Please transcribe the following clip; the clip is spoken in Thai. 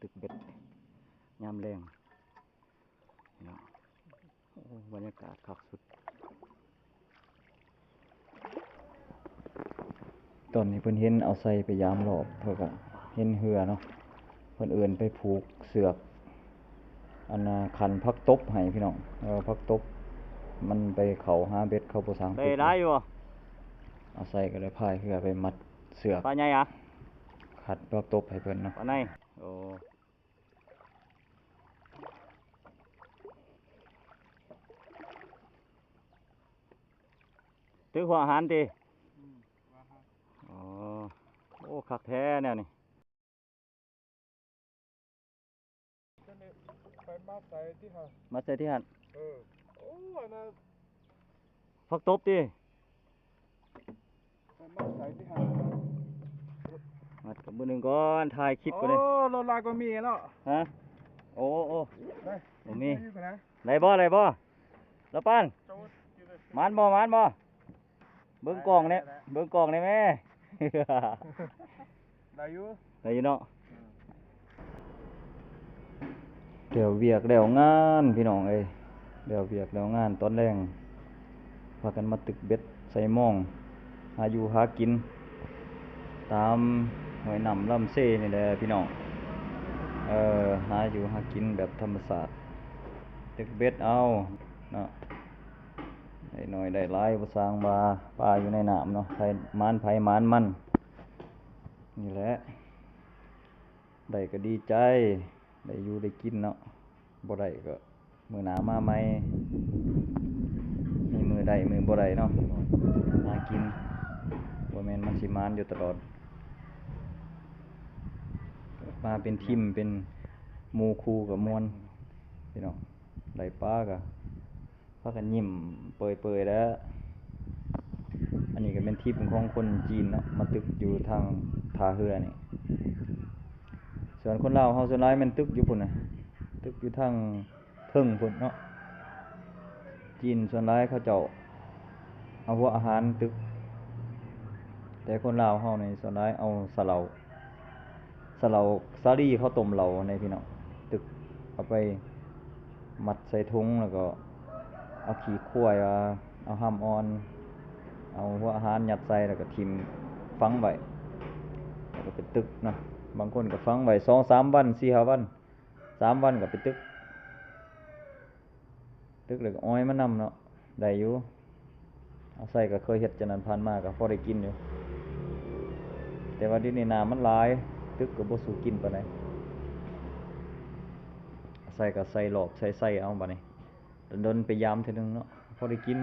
ตึกเบ็ดยามแรงเนาะโอ้บรรยากาศคักสุดตอนนี้เพิ่นเห็นเอาใส่ไปยามรอบเพิ่นก็เห็นเหือเนาะเพิ่นเอิ้นไปผูกเสือกอันน่ะคันพักตบให้พี่น้องพักตบมันไปเข้าหาเบ็ดเข้าบ่สร้างได้ตึกได้อยู่บ่เอาใส่ก็เลยพายเหือไปมัดเสือก ปลาใหญ่อะขัดพักตบให้เพิ่นเนาะ ปลาในโอ้ตึกหัวอาหารติอ๋อโอ้คักแท้แนวนี้ไปมาใส่ที่หัน มาใส่ที่หั่น โอ้อันนั้น พักตบติ ไปมาใส่ที่หัน มัดกับมือหนึงก่อนถ่ายคลิปก่อนเลย โอ้รถลาก็มีเนาะ ฮะโอ้โอ้ ได้ บ่มี อยู่กันนะ ได้บ่แล้วปาน โจ้อยู่เลย มานบ่เบิ่งกล้องเนี่ยเบิ่งกล้องได้แม่ ได้อยู่ ได้อยู่เนาะ เดี๋ยวเวียกแล้วงานพี่น้องเอ้ยเดี๋ยวเวียกแล้วงานตอนแรงพากันมาตึกเบ็ดใส่หม้องหาอยู่หากิน ตามหอยนำลำเซ่นี่แหละพี่น้องหาอยู่หากินแบบธรรมศาสตร์ตึกเบ็ดเอาเนาะได้หน่อยได้หลายบ่สร้างว่าปลาอยู่ในน้ำเนาะไผมานมันนี่แหละได้ก็ดีใจได้อยู่ได้กินเนาะบ่ได้ก็มื้อหน้ามาใหม่มีมื้อใดมื้อบ่ได้เนาะหากินบ่แม่นมันสิมานอยู่ตลอดมาเป็นทีมเป็นหมู่คู่กับม่วนพี่น้องได้ปลาก็พากันยิ้มเปยๆแล้วอันนี้ก็เป็นทีมของคนจีนเนาะมาตึกอยู่ทางท่าเรือนี่ส่วนคนลาวเฮาส่วนหลายแม่นตึกอยู่พุ่นน่ะตึกอยู่ทางเทิงพุ่นเนาะจีนส่วนหลายเขาเจ้าเอาพวกอาหารตึกแต่คนลาวเฮานี่ส่วนหลายเอาสะเหลาสาลี่ข้าวต้มเหลาในพี่น้องตึกเอาไปมัดใส่ถุงแล้วก็เอาขี้ควายเอาห้ำออนเอาพวกอาหารยัดใส่แล้วก็ทิ่มฝังไว้แล้วก็ไปตึกเนาะบางคนก็ฝังไว้2-3 วัน4-5 วัน3 วันก็ไปตึกแล้วก็อ้อยมานำเนาะได้อยู่เอาใส่ก็เคยเฮ็ดจังนั้นผ่านมาก็พอได้กินอยู่แต่ว่าเดี๋ยวนี้น้ำมันหลายตึกก็บ่สู้กินปานใดใส่ก็ใส่หลอบใส่เอาบัดนี้ดนๆไปยามเทื่อนึงเนาะพอได้กิน